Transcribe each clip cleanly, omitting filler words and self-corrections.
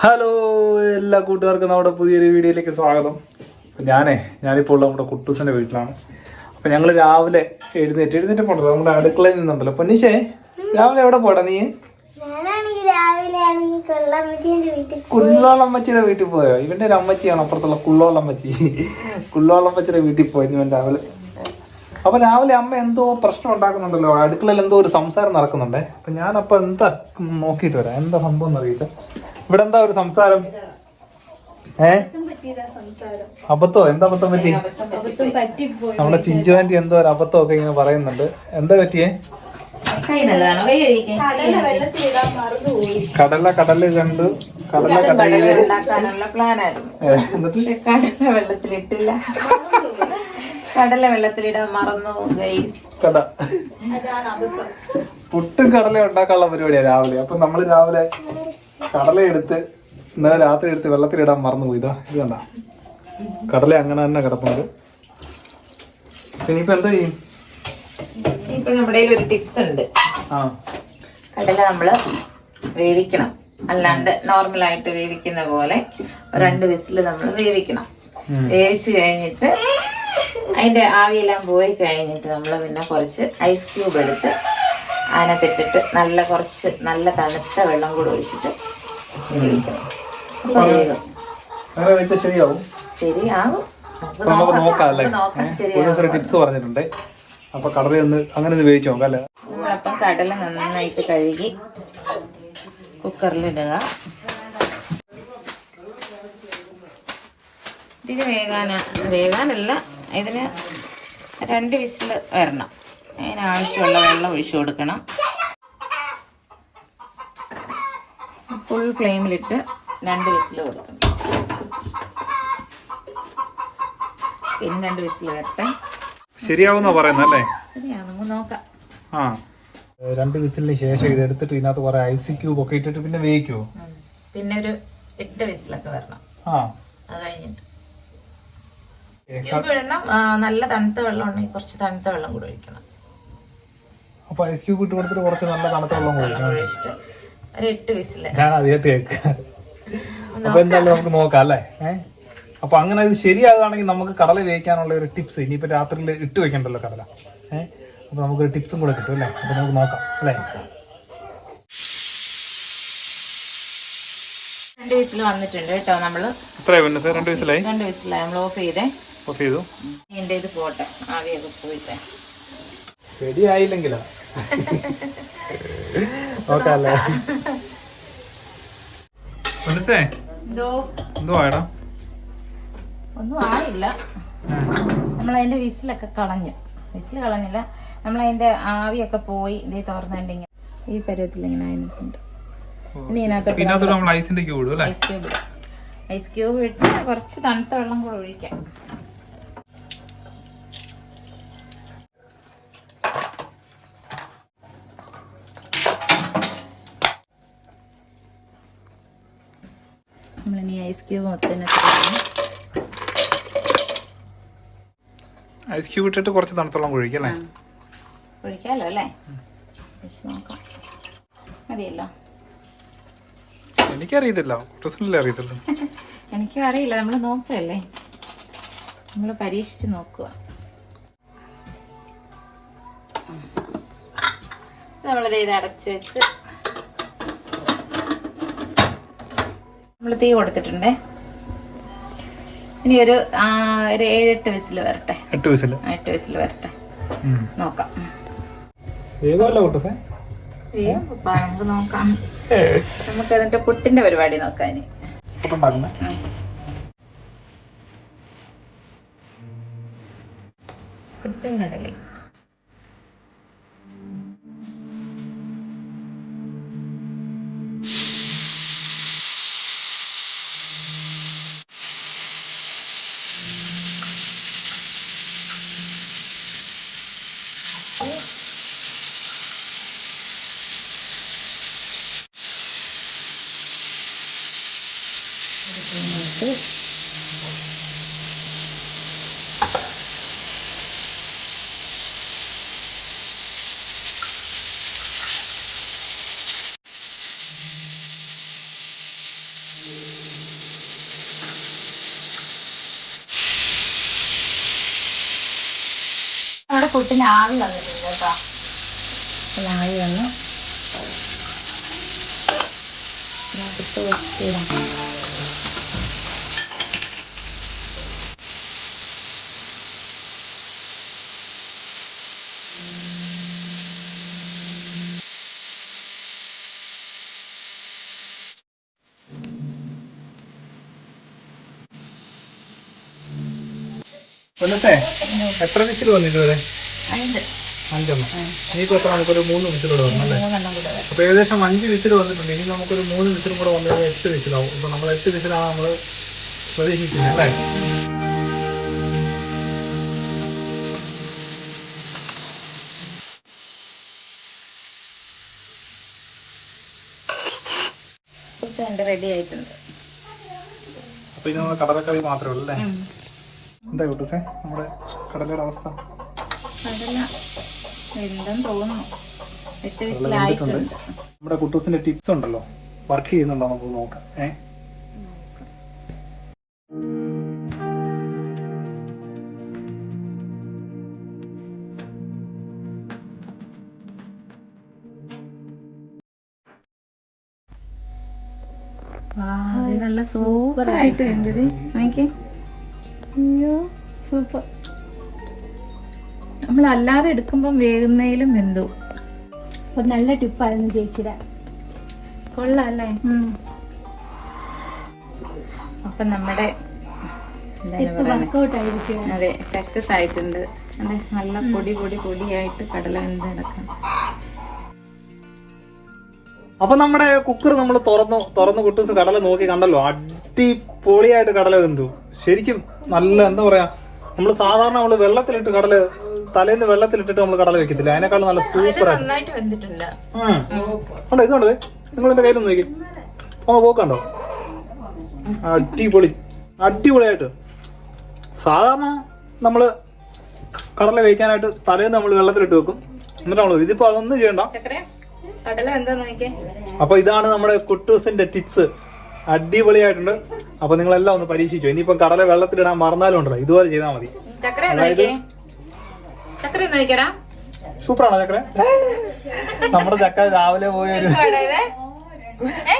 Hello എല്ലാ കൂട്ടുകാർക്കും നമ്മുടെ പുതിയൊരു വീഡിയോയിലേക്ക് സ്വാഗതം. അപ്പം ഞാനിപ്പോൾ ഉള്ള നമ്മുടെ കുട്ടൂസിൻ്റെ വീട്ടിലാണ്. അപ്പം ഞങ്ങൾ രാവിലെ എഴുന്നേറ്റ് പോകണ്ടത് നമ്മുടെ അടുക്കളയിൽ നിന്നുണ്ടല്ലോ. പൊന്നിശേ, രാവിലെ എവിടെ പോടാ നീ? കുള്ളോളമ്മച്ചിയുടെ വീട്ടിൽ പോയോ? ഇവന്റെ ഒരു അമ്മച്ചിയാണ് അപ്പുറത്തുള്ള കുള്ളോളമ്മച്ചിയുടെ വീട്ടിൽ പോയി ഇവൻ രാവിലെ. അപ്പൊ രാവിലെ അമ്മ എന്തോ പ്രശ്നം ഉണ്ടാക്കുന്നുണ്ടല്ലോ, അടുക്കളയിൽ എന്തോ ഒരു സംസാരം നടക്കുന്നുണ്ടേ. അപ്പൊ ഞാനപ്പോ എന്താ നോക്കിയിട്ട് വരാം, എന്താ സംഭവം എന്നറിയില്ല. ഇവിടെ എന്താ ഒരു സംസാരം? അബദ്ധോ? എന്താ അബദ്ധം പറ്റി? നമ്മുടെ ചിഞ്ചു ആന്റി എന്തോ ഒരു അബദ്ധമൊക്കെ ഇങ്ങനെ പറയുന്നുണ്ട്. എന്താ പറ്റിയേ? കടല കണ്ടു. കടലയില് വെള്ളത്തിലിട്ടില്ല. കടല വെള്ളത്തിലിടാൻ മറന്നു. പുട്ടും കടല ഉണ്ടാക്കാനുള്ള പരിപാടിയാ രാവിലെ. അപ്പൊ നമ്മള് രാവിലെ കടല എടുത്ത് ഇന്നലെ രാത്രി എടുത്ത് വെള്ളത്തിലിടാൻ മറന്നുപോയി. ഇത് കണ്ട കടല അങ്ങനെ തന്നെ കിടപ്പുണ്ട്. ഇനിയിപ്പോ എന്താ ചെയ്യും? ഇപ്പൊ നമ്മുടെ ഒരു ടിപ്സ് ഉണ്ട്. കടല നമ്മള് വേവിക്കണം, അല്ലാണ്ട് നോർമലായിട്ട് വേവിക്കുന്ന പോലെ 2 വിസില് നമ്മൾ വേവിക്കണം. വേവിച്ച് കഴിഞ്ഞിട്ട് അതിന്റെ ആവിയെല്ലാം പോയി കഴിഞ്ഞിട്ട് നമ്മൾ പിന്നെ കുറച്ച് ഐസ് ക്യൂബ് എടുത്ത് അതിനകത്തിട്ടിട്ട് കുറച്ച് നല്ല തണുത്ത വെള്ളം കൂടെ ഒഴിച്ചിട്ട് വേവിക്കണം. അപ്പൊ വേഗം ശരിയാവും. ടിപ്സ് പറഞ്ഞിട്ടുണ്ട്. അപ്പൊ കടല അങ്ങനെ വേവിച്ചു നോക്കാം അല്ലേ? നമ്മളപ്പം കടല നന്നായിട്ട് കഴുകി കുക്കറിലിടുക. ഇതിന് വേകാനല്ല, ഇതിന് 2 വിസില് വരണം. അതിനാവശ്യമുള്ള വെള്ളം ഒഴിച്ചു കൊടുക്കണം. ഫുൾ ഫ്ലെയിമിലിട്ട് 2 വിസില് കൊടുക്കണം. പിന്നെ 2 വിസില് വരട്ടെ. ശരിയാവുന്ന പറയുന്നല്ലേ? ശരിയാവും, നോക്കാം. 2 വിസിലിന് ശേഷം ഇത് എടുത്തിട്ട് ഇതിനകത്ത് കുറെ ഐസ് ക്യൂബ് ഒക്കെ ഇട്ടിട്ട് പിന്നെ വേവിക്കുവോ? പിന്നെ ഒരു 8 വിസിലൊക്കെ വരണം. അത് കഴിഞ്ഞിട്ട് ഇടണം. നല്ല തണുത്ത വെള്ളം ഉണ്ടെങ്കിൽ കുറച്ച് തണുത്ത വെള്ളം കൂടെ ഒഴിക്കണം. അപ്പൊ ഐസ് ക്യൂബ് ഇട്ട് കൊടുത്തിട്ട് കുറച്ച് നല്ല തണുത്ത വെള്ളം ഒഴിച്ചിട്ട് ഒരു 8 വിസില്. ഞാൻ ആദ്യമായിട്ട് കേൾക്കുക. അപ്പൊ എന്തായാലും നമുക്ക് നോക്കാം അല്ലേ? അപ്പൊ അങ്ങനെ ഇത് ശരിയാകുകയാണെങ്കിൽ നമുക്ക് കടല വേവിക്കാനുള്ള ഒരു ടിപ്സ് ഇനിയിപ്പോ രാത്രിയിൽ ഇട്ട് വെക്കണ്ടല്ലോ കടല. അപ്പൊ നമുക്കൊരു ടിപ്സും കൂടെ കിട്ടും അല്ലേ? അപ്പൊ നമുക്ക് നോക്കാം അല്ലേ? 2 വിസില് വന്നിട്ടുണ്ട് കേട്ടോ. നമ്മള് 2 വിസിലായി. 2 വിസിലായി. നമ്മൾ ഓഫ് ചെയ്തു. എന്റെ ഇത് പോട്ടെ, ആവിയൊക്കെ പോയിട്ടെ. ശരിയായില്ലെങ്കിലാ നോക്കാല്ലേ? ഒന്നും ആയില്ല. നമ്മളതിന്റെ വിസിലൊക്കെ കളഞ്ഞു. കളഞ്ഞില്ല, നമ്മളതിന്റെ ആവിയൊക്കെ പോയി. ഇതേ തുറന്നിട്ടുണ്ടെങ്കിൽ ഈ പരുവത്തിൽ ഇങ്ങനെ ആയിട്ടുണ്ട്. ഇനി ഐസ് ക്യൂബ് ഇട്ട് കുറച്ച് തണുത്ത വെള്ളം കൂടെ ഒഴിക്കാം. നമ്മളിനി ഐസ് ക്യൂബ് ഐസ് ക്യൂബ് ഇട്ടിട്ട് കുറച്ച് തണുത്തോളം ഒഴിക്കല്ലേ? ഒഴിക്കാലോ അല്ലേ? ഒഴിച്ച് നോക്കാം. മതിയല്ലോ. എനിക്കറിയത്തില്ല, അറിയത്തില്ല. എനിക്കും അറിയില്ല. നമ്മൾ നോക്കുകയല്ലേ, നമ്മൾ പരീക്ഷിച്ച് നോക്കുക. നമ്മളിത് അടച്ച് വെച്ച് നമ്മൾ തീ കൊടുത്തിട്ടുണ്ടേ. ഇനി ഒരു 7-8 വിസില് വരട്ടെ. 8 വിസില് വരട്ടെ, നോക്കാം. നമുക്ക് നോക്കാം. നമുക്ക് അതിന്റെ പുട്ടിന്റെ പരിപാടി നോക്കാം. ഇനി പുട്ടും കടലയും. നമ്മുടെ പുട്ടിന് ആവി വന്നിട്ടുണ്ട് കേട്ടോ. ആവി വന്ന് അടുത്ത് വെച്ചിടാം. എത്ര വിസിൽ വന്നിട്ട് വരെ? 5 ഇനിയിപ്പോ എത്ര? നമുക്കൊരു 3 വിസിലൂടെ വന്നു അല്ലേ? അപ്പൊ ഏകദേശം 5 വിസിൽ വന്നിട്ടുണ്ട്. ഇനി നമുക്കൊരു 3 വിസിലും കൂടെ വന്നത് 8 വിസിലാവും. അപ്പൊ നമ്മൾ 8 വിസിലാണ് നമ്മള് പ്രതീക്ഷിക്കുന്നത് അല്ലേ? റെഡി ആയിട്ടുണ്ട്. അപ്പൊ ഇത് നമ്മൾ കടലക്കറി മാത്രമേ ഉള്ളൂ അല്ലേ? എന്താ കൂട്ടൂസേ നമ്മുടെ കടലയുടെ അവസ്ഥ? കടല എന്തെന്ന് തോന്നുന്നു. 8 വിസിലായിട്ടുണ്ട്. നമ്മുടെ കുട്ടൂസിന്റെ ടിപ്സ് ഉണ്ടല്ലോ, വർക്ക് ചെയ്യുന്നുണ്ടോ നമുക്ക് നോക്കാം. നല്ല സൂപ്പർ ആയിട്ട് വെന്തത്. അയ്യോ സൂപ്പർ. നമ്മൾ അല്ലാതെ എടുക്കുമ്പം വേകുന്നതിലും വെന്തു. ഒരു നല്ല ടിപ്പായിരുന്നു ചേച്ചിയുടെ. കൊള്ളാല്ലേ? അപ്പൊ നമ്മുടെ വർക്കൗട്ട് ആയിരിക്കും. അതെ, സക്സസ് ആയിട്ടുണ്ട്. അതെ, നല്ല പൊടിയായിട്ട് കടല വെന്ത് കിടക്കാം. അപ്പൊ നമ്മുടെ കുക്കർ നമ്മൾ തുറന്ന് കുട്ടൂസ് കടല നോക്കി കണ്ടല്ലോ. അടിപൊളിയായിട്ട് കടല വെന്തു. ശരിക്കും നല്ല എന്താ പറയാ, നമ്മള് സാധാരണ നമ്മള് വെള്ളത്തിലിട്ട് കടല തലേന്ന് വെള്ളത്തിലിട്ടിട്ട് നമ്മൾ കടല വെക്കത്തില്ല, അതിനേക്കാളും നല്ല സൂപ്പർ നന്നായിട്ട് വെന്തിട്ടുണ്ട്. ഉണ്ടോ? ഇതുണ്ടേ, നിങ്ങൾ എന്റെ കയ്യിലൊന്ന് നോക്കി. പോക്കണ്ടോ? അടിപൊളിയായിട്ട്. സാധാരണ നമ്മള് കടല വേവിക്കാനായിട്ട് തലേന്ന് നമ്മൾ വെള്ളത്തിലിട്ട് വെക്കും, എന്നിട്ടാണല്ലോ. ഇതിപ്പോ അതൊന്നും ചെയ്യണ്ട. കടല എന്താ നോക്കിയേ. അപ്പൊ ഇതാണ് നമ്മുടെ കുട്ടൂസിന്റെ ടിപ്സ്. അടിപൊളിയായിട്ടുണ്ട്. അപ്പൊ നിങ്ങളെല്ലാം ഒന്ന് പരീക്ഷിച്ചു. ഇനിയിപ്പം കടല വെള്ളത്തിലിടാൻ മറന്നാലും ഉണ്ടല്ലോ, ഇതുപോലെ ചെയ്താൽ മതി. സൂപ്പറാണോ ചക്കര? നമ്മുടെ ചക്കര രാവിലെ പോയ ഒരു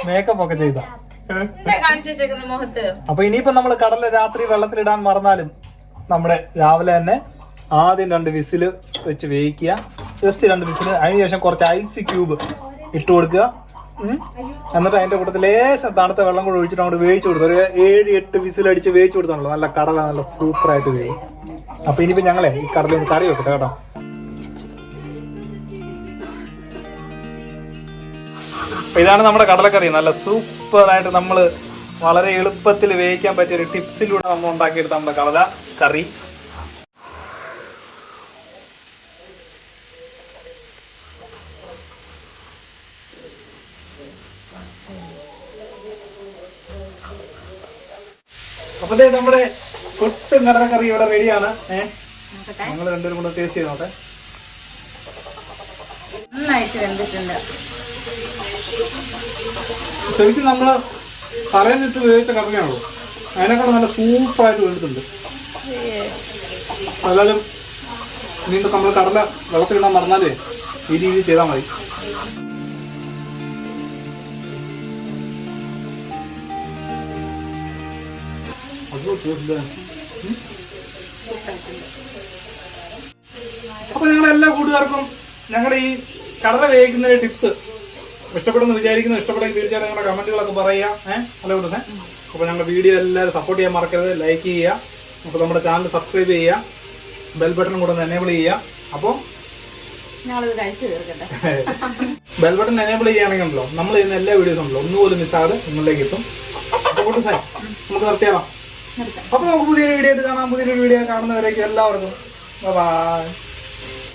മേക്കപ്പ് ഒക്കെ ചെയ്ത. അപ്പൊ ഇനിയിപ്പോ നമ്മള് കടല രാത്രി വെള്ളത്തിലിടാൻ മറന്നാലും നമ്മുടെ രാവിലെ തന്നെ ആദ്യം 2 വിസില് വെച്ച് വേവിക്കുക. Just 2 whistle. അതിനുശേഷം കുറച്ച് ഐസ് ക്യൂബ് ഇട്ട് കൊടുക്കുക. എന്നിട്ട് അതിന്റെ കൂട്ടത്തിൽ ലേശം തണുത്ത വെള്ളം കൂടെ ഒഴിച്ചിട്ട് അങ്ങോട്ട് വേവിച്ചു കൊടുത്തു. ഒരു 7-8 വിസിലടിച്ച് വേവിച്ചു കൊടുത്താണല്ലോ, നല്ല കടല നല്ല സൂപ്പറായിട്ട് വേവും. അപ്പൊ ഇനിയിപ്പോ ഞങ്ങളെ ഈ കടല ഒന്ന് കറി വെക്കട്ടെ കേട്ടോ. അപ്പൊ ഇതാണ് നമ്മുടെ കടലക്കറി. നല്ല സൂപ്പറായിട്ട് നമ്മള് വളരെ എളുപ്പത്തിൽ വേവിക്കാൻ പറ്റിയ ഒരു ടിപ്സിലൂടെ നമ്മൾ ഉണ്ടാക്കിയെടുത്ത നമ്മുടെ കടല കറി. അപ്പൊ നമ്മുടെ പുട്ടും കടലക്കറി ഇവിടെ റെഡിയാണ്. ഞങ്ങൾ രണ്ടുപേരും കൂടെ ടേസ്റ്റ് ചെയ്ത് നോട്ടെ. നന്നായിട്ട് വെന്തിട്ടുണ്ട്. ശരിക്കും നമ്മള് തലേന്നിട്ട് വേവിച്ച കറിയാണല്ലോ, അതിനേക്കാളും നല്ല സൂപ്പറായിട്ട് വെന്തിട്ടുണ്ട്. അതായാലും വീണ്ടും നമ്മൾ കടല വെള്ളത്തിലിടാൻ മറന്നാലേ ഈ രീതിയിൽ ചെയ്താൽ മതി. അപ്പൊ ഞങ്ങൾ എല്ലാ കൂട്ടുകാർക്കും ഞങ്ങളുടെ ഈ കടല വേവിക്കുന്ന ടിപ്സ് ഇഷ്ടപ്പെടുന്നു വിചാരിക്കുന്നു. ഇഷ്ടപ്പെടുമെങ്കിൽ തീർച്ചയായിട്ടും ഞങ്ങളുടെ കമന്റുകളൊക്കെ പറയുക. അല്ല കൂട്ടുന്നേ. അപ്പൊ ഞങ്ങളുടെ വീഡിയോ എല്ലാവരും സപ്പോർട്ട് ചെയ്യാൻ മറക്കരുത്. ലൈക്ക് ചെയ്യുക. അപ്പൊ നമ്മുടെ ചാനൽ സബ്സ്ക്രൈബ് ചെയ്യുക. ബെൽ ബട്ടൺ കൂടെ ഒന്ന് എനേബിൾ ചെയ്യുക. അപ്പോൾ ബെൽ ബട്ടൺ എനേബിൾ ചെയ്യുകയാണെങ്കിലോ നമ്മൾ ചെയ്യുന്ന എല്ലാ വീഡിയോസും ഉണ്ടല്ലോ ഒന്നുപോലും മിസ്സാതെ നിങ്ങളിലേക്ക് എത്തും. അപ്പൊ കൂട്ടുന്നേ, നമുക്ക് നിർത്തിയാലോ? അപ്പൊ നമുക്ക് പുതിയൊരു വീഡിയോ ആയിട്ട് കാണാം. പുതിയൊരു വീഡിയോ കാണുന്നവരേക്കും എല്ലാവർക്കും ബൈ.